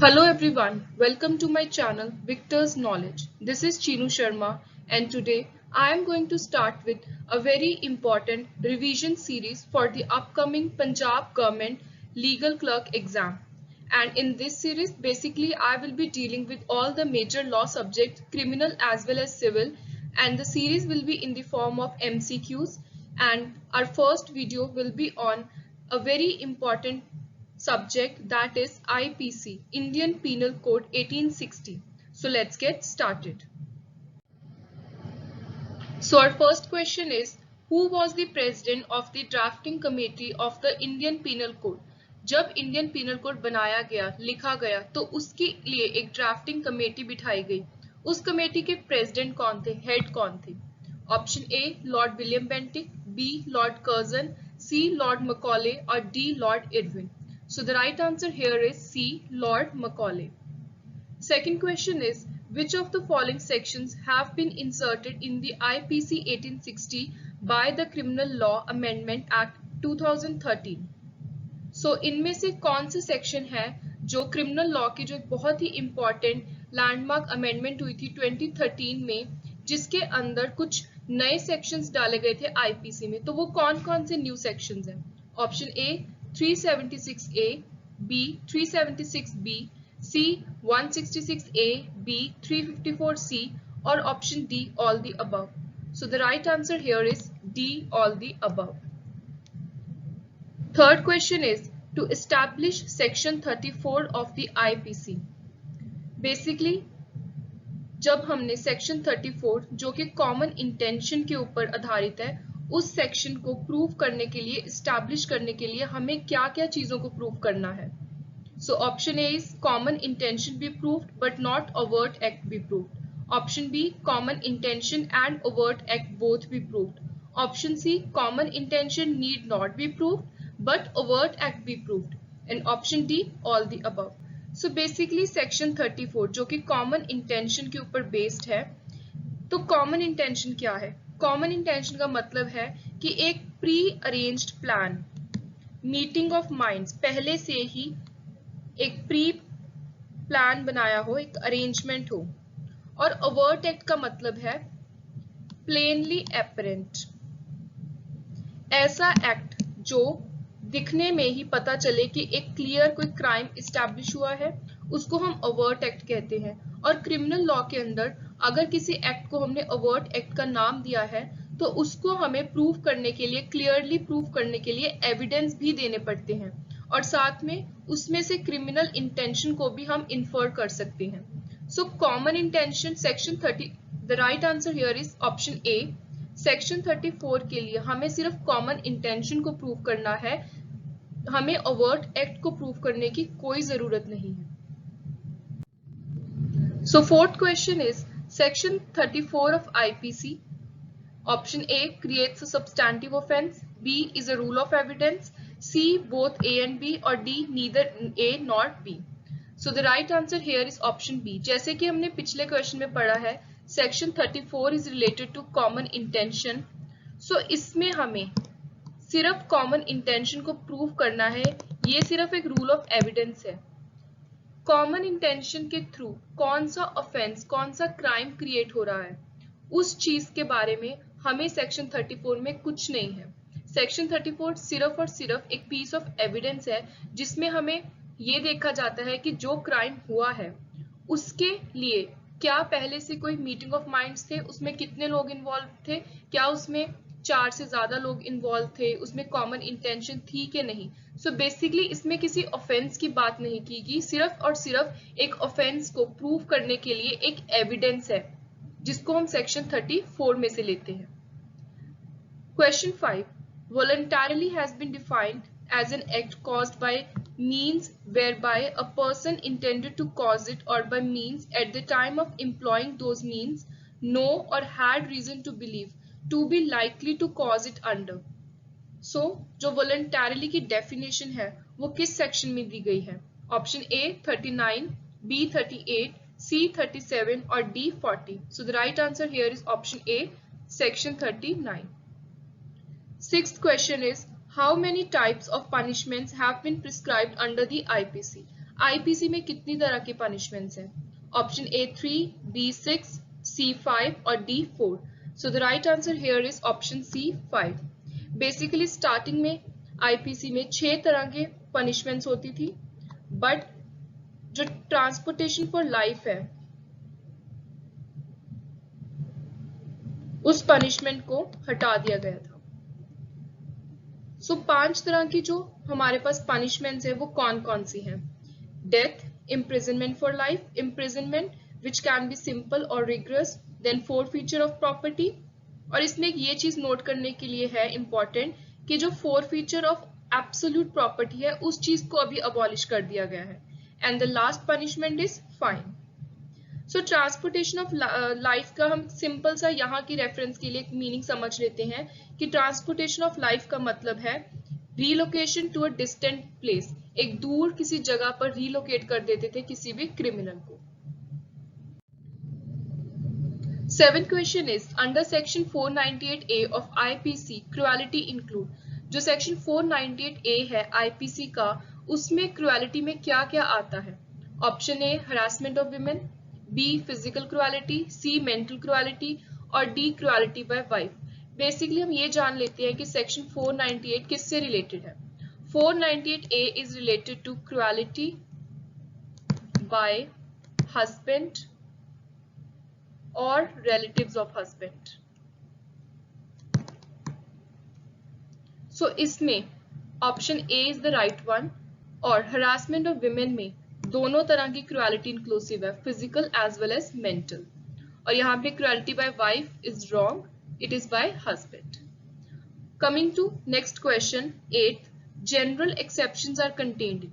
Hello everyone, welcome to my channel Victor's Knowledge. This is Chinu Sharma and today I am going to start with a very important revision series for the upcoming Punjab government legal clerk exam. And in this series basically I will be dealing with all the major law subjects, criminal as well as civil, and the series will be in the form of MCQs, and our first video will be on a very important subject, that is IPC, Indian Penal Code 1860. So let's get started. So our first question is, who was the president of the drafting committee of the Indian Penal Code? जब Indian penal code बनाया गया, लिखा गया, तो उसके लिए एक drafting committee बिठाई गई. उस कमेटी के प्रेसिडेंट कौन थे, हेड कौन थे? Option A Lord William Bentinck, B Lord Curzon, C Lord Macaulay और D Lord Irwin. So the right answer here is C, Lord Macaulay. Second question is, which of the following sections have been inserted in the IPC 1860 by the Criminal Law Amendment Act 2013? So इनमें से कौन से section है जो criminal law की जो बहुत ही important landmark amendment हुई थी 2013 में, जिसके अंदर कुछ नए सेक्शंस डाले गए थे आईपीसी में, तो वो कौन कौन से न्यू सेक्शंस हैं? ऑप्शन ए 376A, B 376B, C 166A, B 354C और option D all the above. So the right answer here is D all the above. Third question is, to establish section 34 of the IPC. Basically जब हमने section 34 जो कि common intention के ऊपर आधारित है, उस सेक्शन को प्रूव करने के लिए, एस्टैब्लिश करने के लिए हमें क्या क्या चीजों को प्रूव करना है? So option A is common intention be proved but not overt act be proved. Option B common intention and overt act both be proved. Option C common intention need not be proved but overt act be proved. And option D all the above. So basically section 34 जो कि common intention के ऊपर based है, तो common intention क्या है? Common intention का मतलब है कि एक pre arranged plan, meeting of minds, पहले से ही एक प्री प्लान बनाया हो, एक अरेंजमेंट हो. और ओवर्ट एक्ट का मतलब है प्लेनली एपरेंट, ऐसा एक्ट जो दिखने में ही पता चले कि एक क्लियर कोई क्राइम एस्टैब्लिश हुआ है, उसको हम ओवर्ट एक्ट कहते हैं. और क्रिमिनल लॉ के अंदर अगर किसी एक्ट को हमने ओवर्ट एक्ट का नाम दिया है, तो उसको हमें प्रूव करने के लिए, क्लियरली प्रूव करने के लिए एविडेंस भी देने पड़ते हैं, और साथ में उसमें से क्रिमिनल इंटेंशन को भी हम इन्फर कर सकते हैं. So common intention section 30, the right answer here is option A. Section 34 के लिए हमें सिर्फ कॉमन इंटेंशन को प्रूव करना है, हमें ओवर्ट एक्ट को प्रूव करने की कोई जरूरत नहीं है. So fourth question is, section 34 of IPC, option A creates a substantive offense, B is a rule of evidence, C both A and B और D neither A nor B. So the right answer here is option B. जैसे कि हमने पिछले question में पढ़ा है, section 34 is related to common intention. So इसमें हमें सिर्फ कॉमन इंटेंशन को प्रूव करना है, ये सिर्फ एक रूल ऑफ एविडेंस है. कॉमन इंटेंशन के थ्रू कौन सा ऑफेंस, कौन सा क्राइम क्रिएट हो रहा है, उस चीज के बारे में हमें सेक्शन 34 में कुछ नहीं है. सेक्शन 34 सिर्फ और सिर्फ एक पीस ऑफ एविडेंस है, जिसमें हमें ये देखा जाता है कि जो क्राइम हुआ है उसके लिए क्या पहले से कोई मीटिंग ऑफ माइंड्स थे, उसमें कितने लोग इन्वॉल्व थे, क्या उसमें 4 से ज्यादा लोग इन्वॉल्व थे, उसमें कॉमन इंटेंशन थी कि नहीं. सो बेसिकली इसमें किसी ऑफेंस की बात नहीं की गई, सिर्फ और सिर्फ एक ऑफेंस को प्रूव करने के लिए एक एविडेंस है, जिसको हम सेक्शन 34 में से लेते हैं. Question 5, voluntarily has been defined as an act caused by means whereby a person intended to cause it or by means at the time of employing those means know or had reason to believe to be likely to cause it under. So जो voluntarily की definition है वो किस section में दी गई है? Option ए 39, B 38, सी 37 और D 40. So the right answer here is option A, section 39. Sixth question is, how many types of punishments have been prescribed under the IPC? IPC में कितनी तरह के पनिशमेंट्स हैं? ऑप्शन ए 3, बी 6, सी 5 और D 4. So the right answer here is option C 5. Basically starting में IPC में 6 तरह के पनिशमेंट्स होती थी, बट जो ट्रांसपोर्टेशन फॉर लाइफ है उस पनिशमेंट को हटा दिया गया था. सो 5 तरह की जो हमारे पास पनिशमेंट्स है वो कौन कौन सी हैं? Death, imprisonment for life, imprisonment which can be simple or rigorous, then forfeiture of property. और इसमें ये चीज नोट करने के लिए है इम्पोर्टेंट कि जो forfeiture of absolute property है उस चीज को अभी अबॉलिश कर दिया गया है. And the last punishment is fine. So transportation of life का हम सिंपल सा यहाँ की रेफरेंस के लिए एक मीनिंग समझ लेते हैं कि ट्रांसपोर्टेशन ऑफ लाइफ का मतलब है relocation to a distant place. एक दूर किसी जगह पर रीलोकेट कर देते थे किसी भी क्रिमिनल को. 7th question is under section 498A of IPC cruelty include. जो सेक्शन 498A है आईपीसी का, उसमें क्रुएलिटी में क्या क्या आता है? Option A harassment of women, B physical cruelty, C mental cruelty और D cruelty by wife. Basically हम ये जान लेते हैं कि सेक्शन 498 किससे रिलेटेड है. 498A is related to cruelty by husband or relatives of husband. So इसमें option A is the right one. और harassment of women में दोनों तरह की cruelty inclusive है, physical as well as mental. और यहाँ पे cruelty by wife is wrong, it is by husband. Coming to next question 8th. General exceptions are contained.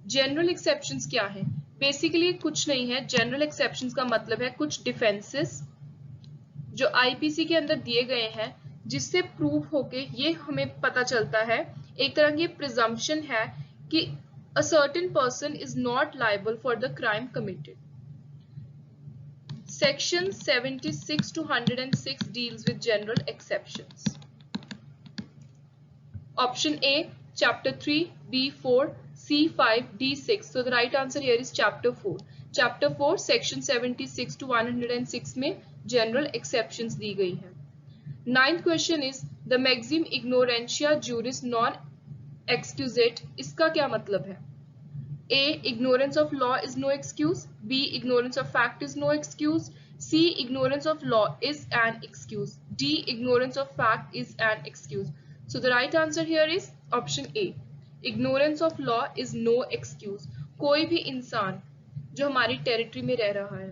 General exceptions क्या है? बेसिकली कुछ नहीं है. जनरल एक्सेप्शंस का मतलब है कुछ डिफेंसेस जो आईपीसी के अंदर दिए गए हैं जिससे प्रूव होके ये हमें पता चलता है, एक तरह की प्रिजम्पशन है कि a certain person is not liable for the crime committed. Section 76 to 106 deals with general exceptions. Option A Chapter 3, B4, C5, D6. So the right answer here is Chapter 4. Chapter 4, Section 76 to 106 में general exceptions दी गई हैं. 9th question is the maxim ignorantia juris non excusat. इसका क्या मतलब है? A. Ignorance of law is no excuse. B. Ignorance of fact is no excuse. C. Ignorance of law is an excuse. D. Ignorance of fact is an excuse. So the right answer here is option A. Ignorance of law is no excuse. कोई भी इंसान जो हमारी territory में रह रहा है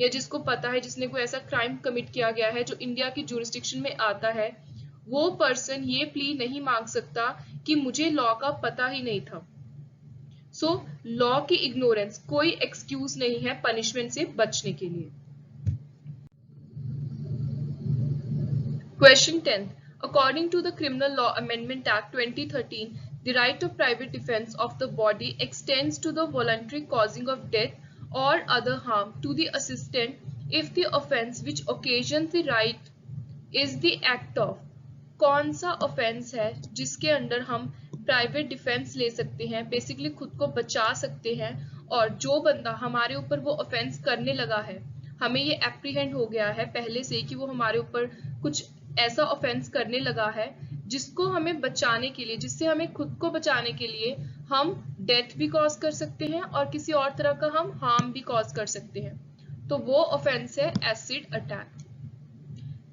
या जिसको पता है जिसने कोई ऐसा क्राइम कमिट किया गया है जो इंडिया की जुरिस्डिक्शन में आता है, वो पर्सन ये प्ली नहीं मांग सकता कि मुझे लॉ का पता ही नहीं था. सो लॉ की इग्नोरेंस कोई एक्सक्यूज नहीं है पनिशमेंट से बचने के लिए. Question 10. According to the Criminal Law Amendment Act 2013, the right of private defense of the body extends to the voluntary causing of death or other harm to the assistant if the offence which occasions the right is the act of. कौन सा offence है जिसके अंदर हम private defence ले सकते हैं, basically खुद को बचा सकते हैं, और जो बंदा हमारे ऊपर वो ऑफेंस करने लगा है, हमें ये एप्रीहेंड हो गया है पहले से कि वो हमारे ऊपर कुछ ऐसा ऑफेंस करने लगा है जिसको हमें बचाने के लिए, जिससे हमें खुद को बचाने के लिए हम डेथ भी कॉज कर सकते हैं और किसी और तरह का हम हार्म भी कॉज कर सकते हैं, तो वो ऑफेंस है acid attack.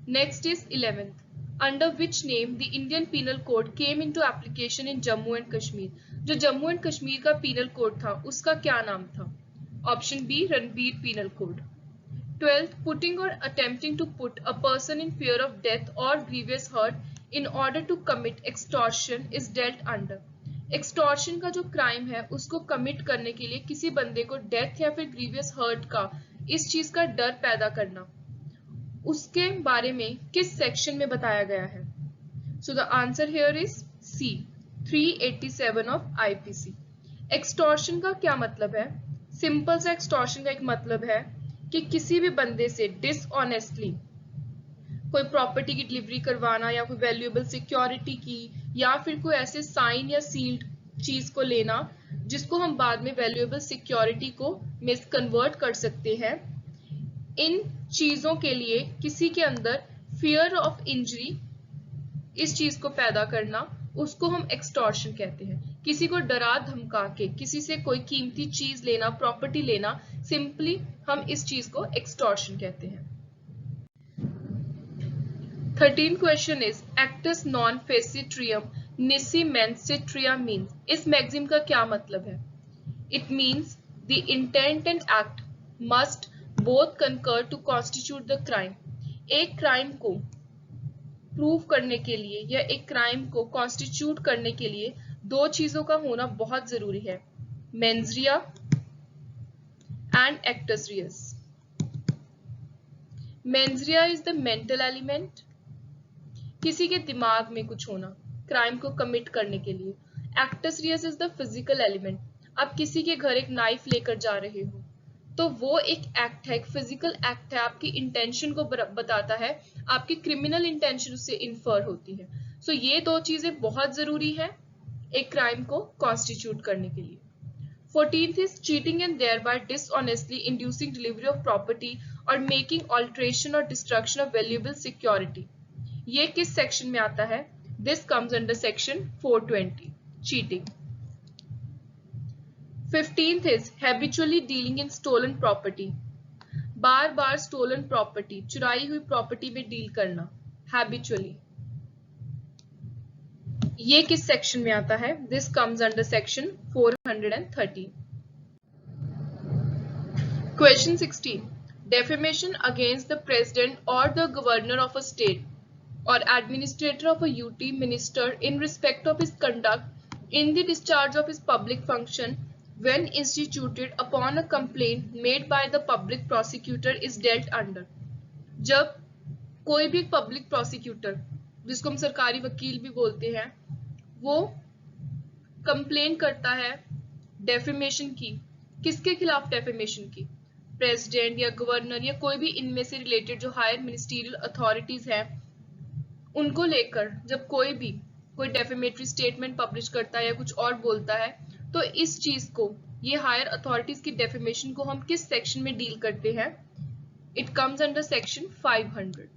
Next is 11th. Under which name the Indian Penal Code came into application in Jammu and Kashmir. जो जम्मू एंड कश्मीर का पीनल कोड था उसका क्या नाम था? Option B Ranbir Penal Code. 12th. Putting or attempting to put a person in fear of death or grievous hurt in order to commit extortion is dealt under. Extortion का जो crime है उसको commit करने के लिए किसी बंदे को डेथ या फिर ग्रीवियस हर्ट का, इस चीज का डर पैदा करना, उसके बारे में किस सेक्शन में बताया गया है? So the answer here is C. 387 of IPC. Extortion का क्या मतलब है? सिंपल सा एक्सटॉर्शन का एक मतलब है कि किसी भी बंदे से डिसऑनेस्टली कोई प्रॉपर्टी की डिलीवरी करवाना या कोई वैल्यूएबल सिक्योरिटी की या फिर कोई ऐसे साइन या सील्ड चीज को लेना जिसको हम बाद में वैल्यूएबल सिक्योरिटी को मिस कन्वर्ट कर सकते हैं, इन चीजों के लिए किसी के अंदर फियर ऑफ इंजरी, इस चीज को पैदा करना, उसको हम एक्सटॉर्शन कहते हैं। किसी को डरा धमका के किसी से कोई कीमती चीज लेना, प्रॉपर्टी लेना, सिंपली हम इस चीज को एक्सटॉर्शन कहते हैं। 13th question is actus non facitrium nisi mens citria means, इस मैक्सिम का क्या मतलब है? It means the intent and act must both concur to constitute the crime. एक क्राइम को प्रूव करने के लिए या एक क्राइम को कॉन्स्टिट्यूट करने के लिए दो चीजों का होना बहुत जरूरी है, mens rea and actus reus. Mens rea is the mental element, किसी के दिमाग में कुछ होना क्राइम को कमिट करने के लिए। Actus reus is the physical element, आप किसी के घर एक नाइफ लेकर जा रहे हो तो वो एक एक्ट है, एक फिजिकल एक्ट है, आपकी इंटेंशन को बताता है, आपकी क्रिमिनल इंटेंशन उससे इन्फर होती है। सो ये दो चीजें बहुत जरूरी है एक क्राइम को कॉन्स्टिट्यूट करने के लिए। 14th is cheating and thereby dishonestly inducing delivery of property or making alteration or destruction of valuable security. ये किस सेक्शन में आता है? This comes under section 420, cheating. 15th is habitually dealing in stolen property. Bar bar stolen property, चुराई हुई property में deal करना, habitually. ये किस सेक्शन में आता है? This comes under section 430. Question 16. Defamation against the president or the governor of a state or administrator of a UT minister in respect of his conduct in the discharge of his public function when instituted upon a complaint made by the public prosecutor is dealt under. जब कोई भी public prosecutor, जिसको हम सरकारी वकील भी बोलते हैं, वो कंप्लेन करता है डेफेमेशन की, किसके खिलाफ डेफेमेशन की? प्रेसिडेंट या गवर्नर या कोई भी इनमें से रिलेटेड जो हायर मिनिस्ट्रियल अथॉरिटीज हैं उनको लेकर जब कोई डेफेमेटरी स्टेटमेंट पब्लिश करता है या कुछ और बोलता है, तो इस चीज को, ये हायर अथॉरिटीज की डेफेमेशन को हम किस सेक्शन में डील करते हैं? It comes under section 500.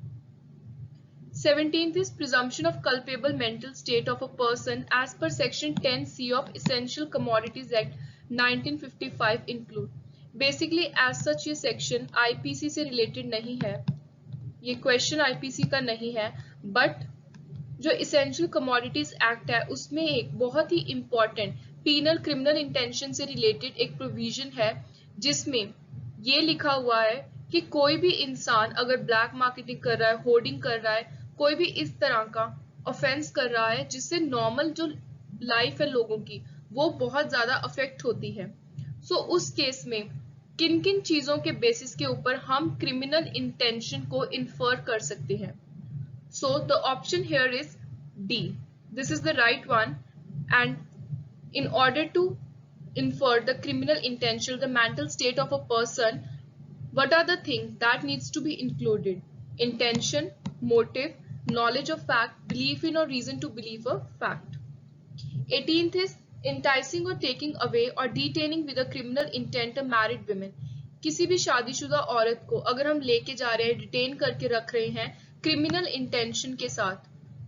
17th is presumption of culpable mental state of a person as per section 10C of Essential Commodities Act 1955 include. Basically as such ये section IPC से related नहीं है, ये question IPC का नहीं है, but जो essential commodities act है उसमें एक बहुत ही इंपॉर्टेंट पीनल क्रिमिनल इंटेंशन से रिलेटेड एक प्रोविजन है जिसमें ये लिखा हुआ है कि कोई भी इंसान अगर ब्लैक मार्केटिंग कर रहा है, होर्डिंग कर रहा है, कोई भी इस तरह का ऑफेंस कर रहा है जिससे नॉर्मल जो लाइफ है लोगों की वो बहुत ज्यादा अफेक्ट होती है, सो उस केस में किन किन चीजों के बेसिस के ऊपर हम क्रिमिनल इंटेंशन को इन्फर कर सकते हैं? So the option here is D. This is the right one. And in order to infer the criminal intention, the mental state of a person, what are the things that needs to be included? Intention, motive, knowledge of fact, belief in or reason to believe a fact. 18th is enticing or taking away or detaining with a criminal intent a married woman. किसी भी शादीशुदा औरत को अगर हम लेके जा रहे हैं, डिटेन करके रख रहे हैं क्रिमिनल इंटेंशन के साथ,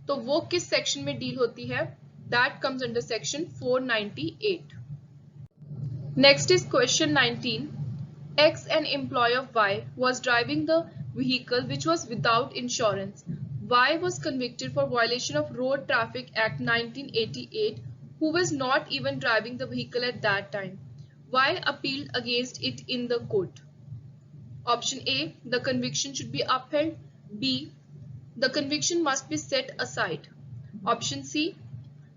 तो वो किस सेक्शन में डील होती है? That comes under section 498. Next is question 19. X, an employee of Y, was driving the vehicle which was without insurance. Y was convicted for violation of Road Traffic Act 1988, who was not even driving the vehicle at that time. Y appealed against it in the court. Option A, the conviction should be upheld. B, the conviction must be set aside. Option C,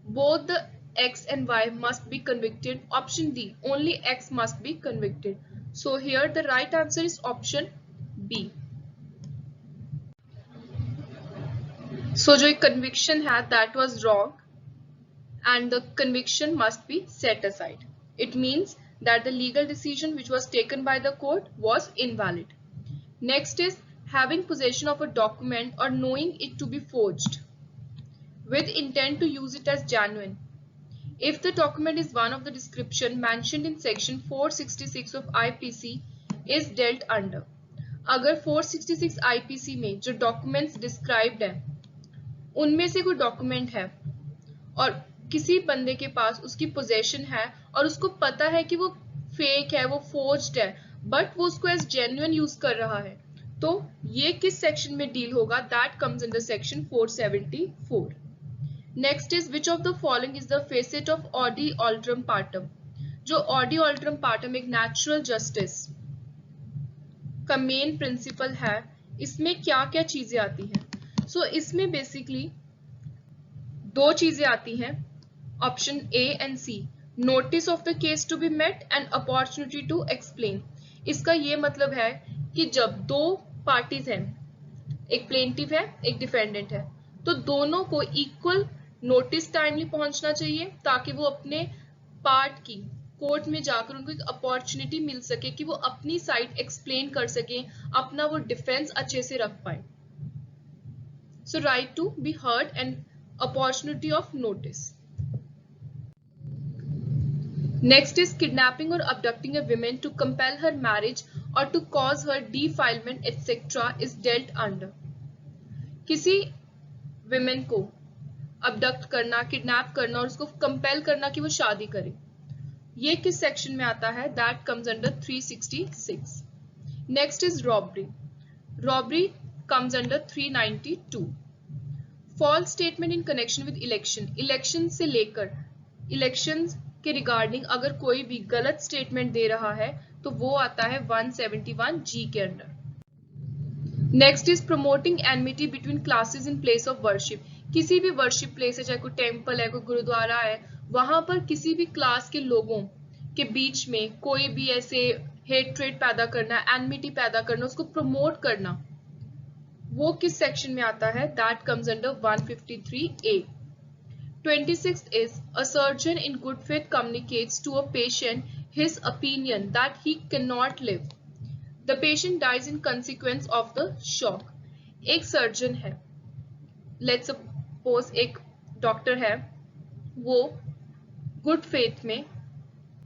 both the X and Y must be convicted. Option D, only X must be convicted. So here the right answer is option B. So जो conviction है that was wrong and the conviction must be set aside. It means that the legal decision which was taken by the court was invalid. Next is having possession of a document or knowing it to be forged with intent to use it as genuine. If the document is one of the description mentioned in section 466 of IPC is dealt under. अगर 466 IPC में जो documents described है उनमें से कोई document है और किसी बंदे के पास उसकी पोजेशन है और उसको पता है कि वो फेक है, वो फोर्ज्ड है, बट वो उसको एज जेन्युइन यूज कर रहा है, तो ये किस सेक्शन में डील होगा? That comes under section 474. Next is which of the following is the facet of audi alteram partem. जो ऑडी ऑल्ट्रम पार्टम एक नेचुरल जस्टिस का मेन प्रिंसिपल है, इसमें क्या क्या चीजें आती हैं? सो इसमें बेसिकली दो चीजें आती हैं, option A and C, notice of the case to be met and opportunity to explain. इसका ये मतलब है कि जब दो पार्टीज हैं, एक प्लेंटिव है एक डिफेंडेंट है, तो दोनों को इक्वल नोटिस टाइमली पहुंचना चाहिए ताकि वो अपने पार्ट की कोर्ट में जाकर उनको एक अपॉर्चुनिटी मिल सके कि वो अपनी साइड एक्सप्लेन कर सके, अपना वो डिफेंस अच्छे से रख पाए. So right to be heard and opportunity of notice. Next is kidnapping और abducting a woman to compel her marriage or to cause her defilement etc. is dealt under. किसी women को abduct करना, kidnap करना और उसको compel करना कि वो शादी करे, ये किस सेक्शन में आता है? That comes under 366. Next is robbery. Robbery comes under 392. False statement in connection with election. Election से लेकर इलेक्शंस के रिगार्डिंग अगर कोई भी गलत स्टेटमेंट दे रहा है तो वो आता है 171G के under. Next is promoting enmity between classes in place of worship. किसी भी वर्शिप प्लेस है, चाहे कोई टेम्पल है, कोई गुरुद्वारा है, वहां पर किसी भी क्लास के लोगों के बीच में कोई भी ऐसे हेट्रेड पैदा करना, एनमिटी पैदा करना, उसको प्रमोट करना, वो किस सेक्शन में आता है? That comes under 153A. 26th is a surgeon in good faith communicates to a patient his opinion that he cannot live. The patient dies in consequence of the shock. एक surgeon है, let's suppose एक doctor है, वो good faith में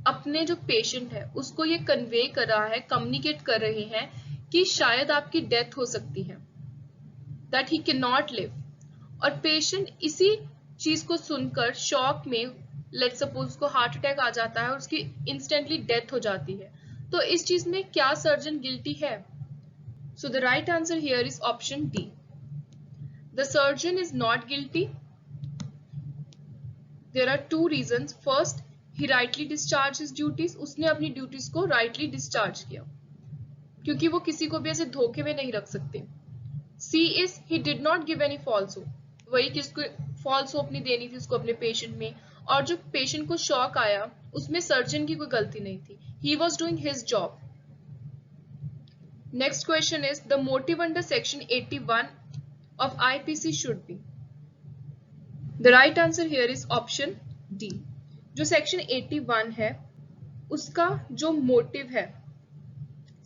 अपने जो patient है उसको ये कन्वे कर रहा है, कम्युनिकेट कर रहे हैं कि शायद आपकी डेथ हो सकती है, that he can not live. और पेशेंट इसी चीज को सुनकर शॉक में, लेट्स सपोज उसको हार्ट अटैक आ जाता है और उसकी इंस्टेंटली डेथ हो जाती है, तो इस चीज में क्या सर्जन गिल्टी है? सो the right answer here is option D. The surgeon is not guilty. There are two reasons. First, he rightly discharged his duties. उसने अपनी ड्यूटीज को rightly discharge किया, क्योंकि वो किसी को भी ऐसे धोखे में नहीं रख सकते. C is he did not give any false hope. वही किसको false hope नहीं देनी थी उसको अपने पेशेंट में, और जो पेशेंट को शॉक आया उसमें सर्जन की कोई गलती नहीं थी. He was doing his job. Next question is the motive under section 81 of IPC should be. The right answer here is option D. जो सेक्शन 81 है उसका जो मोटिव है,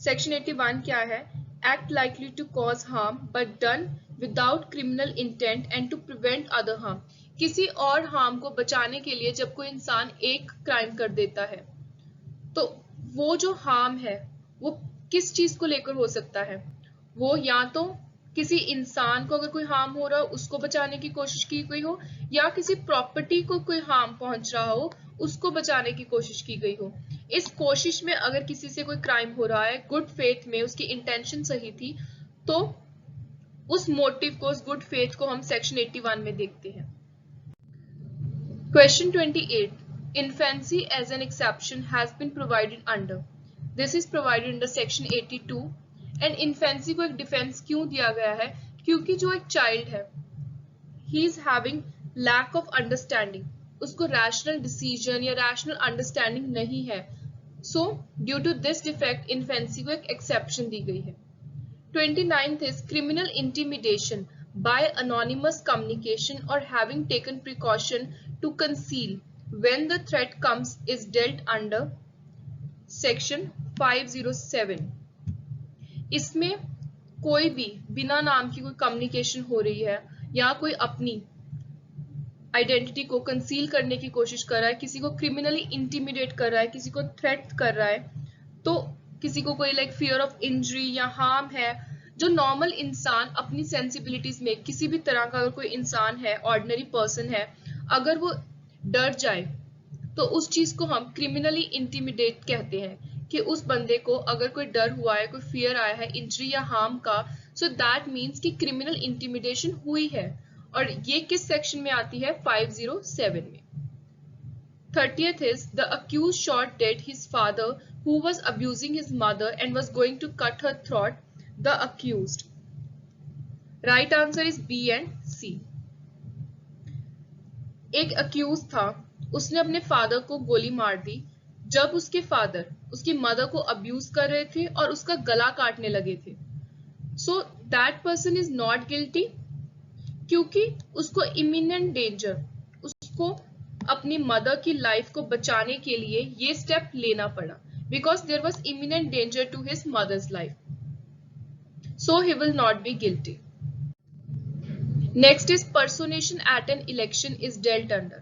सेक्शन 81 क्या है? Act likely to cause harm but done without criminal intent and to prevent other harm. किसी और harm को बचाने के लिए जब कोई इंसान एक क्राइम कर देता है तो वो जो हार्म है वो किस चीज को लेकर हो सकता है? वो या तो किसी इंसान को अगर कोई हार्म हो रहा हो उसको बचाने की कोशिश की गई हो, या किसी प्रॉपर्टी को कोई हार्म पहुंच रहा हो उसको बचाने की कोशिश की गई हो. इस कोशिश में अगर किसी से कोई क्राइम हो रहा है गुड फेथ में, उसकी इंटेंशन सही थी, तो उस मोटिव को, उस गुड फेथ को हम सेक्शन 81 में देखते हैं. Question 28. Infancy as an exception has been provided under. This is provided under section 82. And infancy को एक डिफेंस क्यों दिया गया है? क्योंकि जो एक चाइल्ड है, he is having lack of understanding, उसको रैशनल डिसीजन या रैशनल अंडरस्टैंडिंग नहीं है. So due to this defect infancy को एक एक्सेप्शन दी गई है. 29th is criminal intimidation by anonymous communication or having taken precaution to conceal when the threat comes is dealt under section 507. इसमें कोई भी बिना नाम की कोई कम्युनिकेशन हो रही है या कोई अपनी आइडेंटिटी को कंसील करने की कोशिश कर रहा है, किसी को क्रिमिनली इंटिमिडेट कर रहा है, किसी को थ्रेट कर रहा है, तो किसी को कोई लाइक फियर ऑफ इंजरी या हार्म है, जो नॉर्मल इंसान अपनी सेंसिबिलिटीज में किसी भी तरह का अगर कोई इंसान है, ऑर्डिनरी पर्सन है, अगर वो डर जाए तो उस चीज को हम क्रिमिनली इंटिमिडेट कहते हैं कि उस बंदे को अगर कोई डर हुआ है, कोई फियर आया है इंजरी या हार्म का, सो दैट मीन्स कि क्रिमिनल इंटिमिडेशन हुई है। और ये किस सेक्शन में आती है? 507 में। 30th is the accused shot dead his father who was abusing his mother and was going to cut her throat. The accused. Right answer is B and C. एक अक्यूज था, उसने अपने फादर को गोली मार दी जब उसके फादर उसकी मदर को अब्यूज कर रहे थे और उसका गला काटने लगे थे। So that person is not guilty, क्योंकि उसको इमिनेंट डेंजर, उसको अपनी मदर की लाइफ को बचाने के लिए ये स्टेप लेना पड़ा, because there was imminent danger to his mother's life, so he will not be guilty. Next is personation at an election is dealt under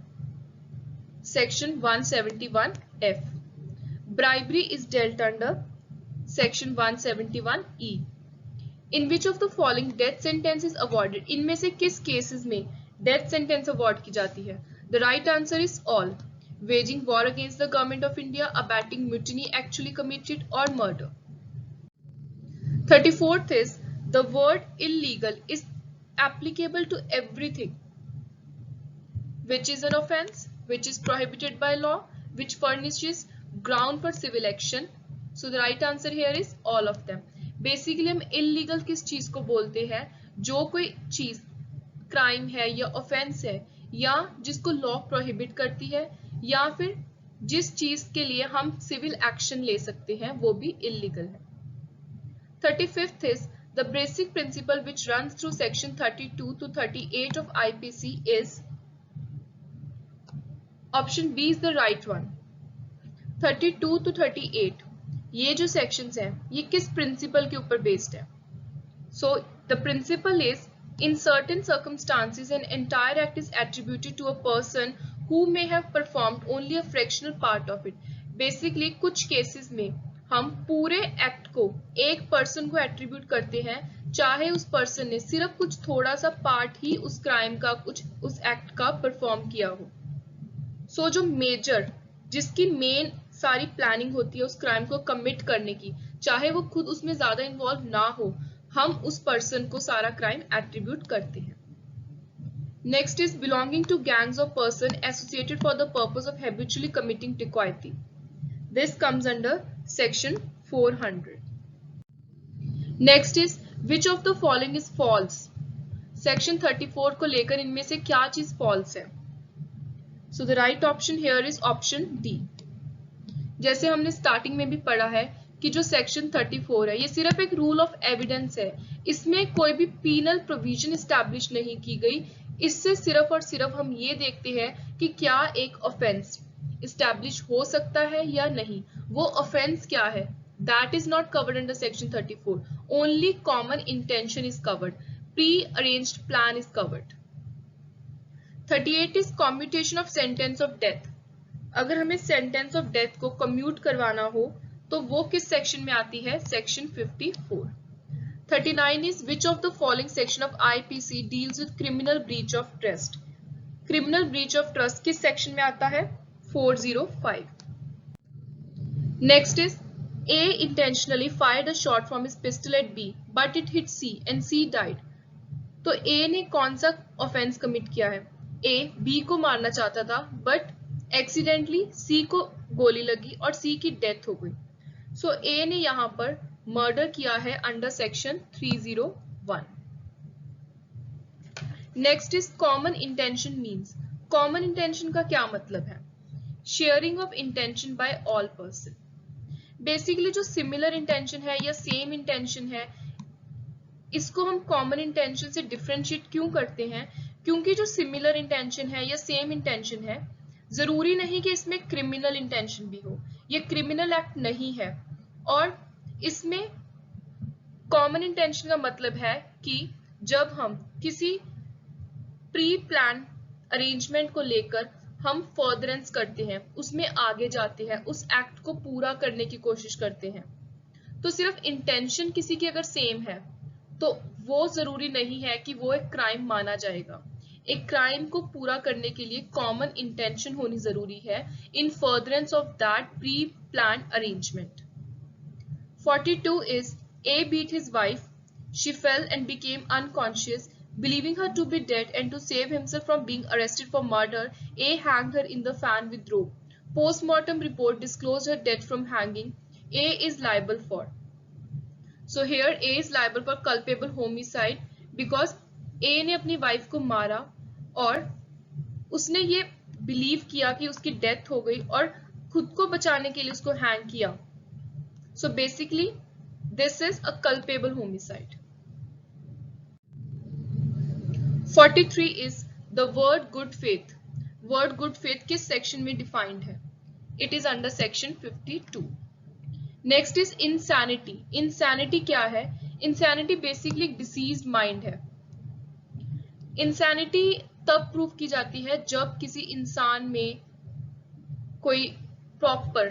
section 171F. Bribery is dealt under section 171E. In which of the following death sentence is awarded? इनमें से किस cases में death sentence award की जाती है? The right answer is all. Waging war against the government of India, abetting mutiny actually committed, or murder. 34th is the word illegal is applicable to everything which is an offense, which is prohibited by law, which furnishes ground for civil action. So the right answer here is all of them. Basically हम illegal किस चीज को बोलते हैं? जो कोई चीज crime है या ऑफेंस है या जिसको लॉ प्रोहिबिट करती है या फिर जिस चीज के लिए हम सिविल एक्शन ले सकते हैं, वो भी इलीगल है। 35th is the basic principle which runs through section 32 to 38 of IPC is option B is the right one. 32 to 38 ये जो sections हैं ये किस principle के ऊपर based है? So the principle is in certain circumstances an entire act is attributed to a person who may have performed only a fractional part of it. Basically कुछ cases में हम पूरे एक्ट को एक पर्सन को एट्रीब्यूट करते हैं, चाहे उस पर्सन ने सिर्फ कुछ थोड़ा सा पार्ट ही उस क्राइम का, कुछ उस एक्ट का परफॉर्म किया हो। सो जो मेजर, जिसकी मेन सारी प्लानिंग होती है उस क्राइम को कमिट करने की, चाहे वो खुद उसमें ज्यादा इन्वॉल्व ना हो, हम उस पर्सन को सारा क्राइम एट्रीब्यूट करते हैं। Next is belonging to gangs of person associated for the purpose of habitually committing dacoity. This comes under section 400. Next is which of the following is false? Section 34 को लेकर इनमें से क्या चीज false है? So the right option here is option D. जैसे हमने starting में भी पढ़ा है कि जो सेक्शन 34 है ये सिर्फ एक रूल ऑफ एविडेंस है, इसमें कोई भी पीनल प्रोविजन एस्टैब्लिश नहीं की गई। इससे सिर्फ और सिर्फ हम ये देखते हैं कि क्या एक ऑफेंस इस्टेब्लिश हो सकता है या नहीं, वो ऑफेंस क्या है। That is not covered under section 34. Only common intention is covered, pre arranged plan is covered. 38 is commutation of sentence of death. अगर हमें सेंटेंस ऑफ डेथ को कम्यूट करवाना हो तो वो किस सेक्शन में आती है? Section 54. 39 is which of the following section of IPC deals with criminal breach of trust. Criminal breach of trust किस सेक्शन में आता है? 405. Next is A intentionally fired a shot from his pistol at B, but it hit C and C died. तो A ने कौन सा offence commit किया है? A B को मारना चाहता था बट एक्सीडेंटली C को गोली लगी और C की डेथ हो गई। सो A ने यहाँ पर मर्डर किया है under section 301. Next is common intention means. Common intention का क्या मतलब है? Sharing of intention by all person. Basically जो सिमिलर इंटेंशन है या सेम इंटेंशन है, इसको हम कॉमन इंटेंशन से डिफरेंशिएट क्यों करते हैं? क्योंकि जो सिमिलर इंटेंशन है या सेम इंटेंशन है, जरूरी नहीं कि इसमें क्रिमिनल इंटेंशन भी हो, ये क्रिमिनल एक्ट नहीं है। और इसमें कॉमन इंटेंशन का मतलब है कि जब हम किसी प्री प्लान अरेंजमेंट को लेकर हम फर्दरेंस करते हैं, उसमें आगे जाते हैं, उस एक्ट को पूरा करने की कोशिश करते हैं। तो सिर्फ इंटेंशन किसी की अगर सेम है तो वो जरूरी नहीं है कि वो एक क्राइम माना जाएगा। एक क्राइम को पूरा करने के लिए कॉमन इंटेंशन होनी जरूरी है इन furtherance of that pre planned arrangement. 42 is A beat his wife. She fell and became unconscious. Believing her to be dead and to save himself from being arrested for murder, A hanged her in the fan with rope. Post-mortem report disclosed her death from hanging. A is liable for. So here A is liable for culpable homicide because A ने अपनी wife को मारा और उसने ये believe किया कि उसकी डेथ हो गई और खुद को बचाने के लिए उसको हैंग किया। So basically, this is a culpable homicide. 43 is the word good faith. Word good faith किस section में defined है? It is under section 52. Next is insanity. Insanity क्या है? Insanity basically diseased mind है. Insanity तब proof की जाती है जब किसी इंसान में कोई proper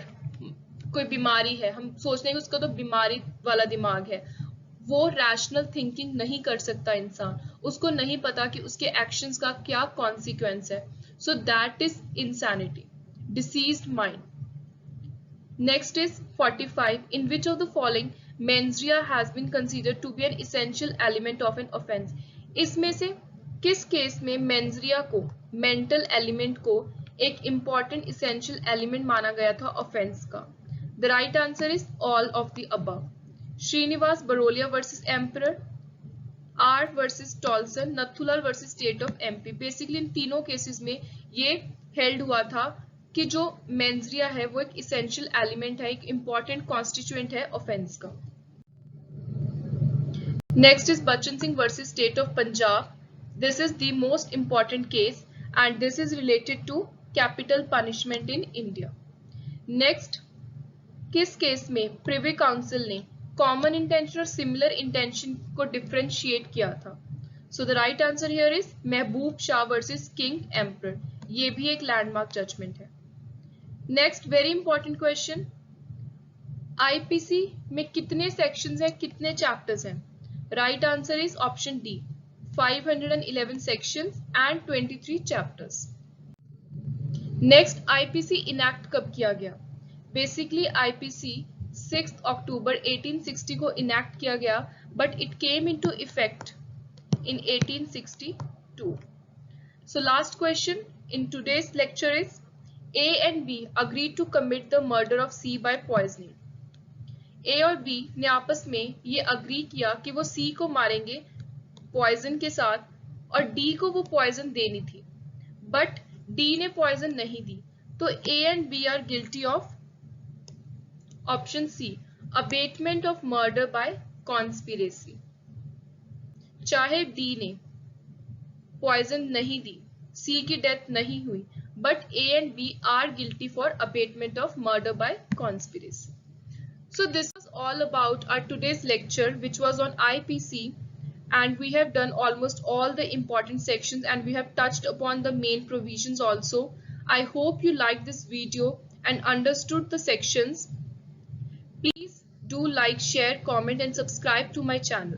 कोई बीमारी है, हम सोचते हैं कि उसका तो बीमारी वाला दिमाग है, वो रैशनल थिंकिंग नहीं कर सकता इंसान, उसको नहीं पता कि उसके एक्शंस का क्या कॉन्सिक्वेंस है। So that is insanity, diseased mind. Next is 45, in which of the following mens rea has been considered to be an essential element of an offence. इसमें से किस केस में मेंस रिया को, मेंटल एलिमेंट को एक important essential element माना गया था ऑफेंस का? The right answer is all of the above. Srinivas Barolia versus Emperor, R versus Tolson, Nathulal versus State of MP. Basically इन तीनों केसेस में ये हेल्ड हुआ था कि जो मेंस रिया है वो एक इसेंशियल एलिमेंट है, एक इंपॉर्टेंट कॉन्स्टिट्यूएंट है ऑफेंस का। Next is Bachan Singh versus state of Punjab. This is the most important case and this is related to capital punishment in India. Next, किस केस में प्रिवी काउंसिल ने कॉमन इंटेंशन और similar intention को differentiate किया था? So the right answer here is Mahboob Shah versus king emperor. ये भी एक लैंडमार्क जजमेंट है. Next very important question, IPC में कितने सेक्शंस हैं, कितने चैप्टर्स हैं? Right answer is option D, 511 sections and 23 chapters. Next, IPC enact कब किया गया? बेसिकली आईपीसी 6 अक्टूबर 1860 को इनैक्ट किया गया, but it came into effect in 1862. So last question in today's lecture is A and B agreed to commit the murder of C by poisoning. A और B ने आपस में ये अग्री किया कि वो C को मारेंगे पॉइजन के साथ और D को वो पॉइजन देनी थी, बट D ने पॉइजन नहीं दी, तो A and B are guilty of option C, abetment of murder by conspiracy. चाहे डी ने पॉइजन नहीं दी, सी की डेथ नहीं हुई, but A and B are guilty for abatement of murder by conspiracy. So this was all about our today's lecture, which was on IPC, and we have done almost all the important sections and we have touched upon the main provisions also. I hope you liked this video and understood the sections. Please do like, share, comment and subscribe to my channel.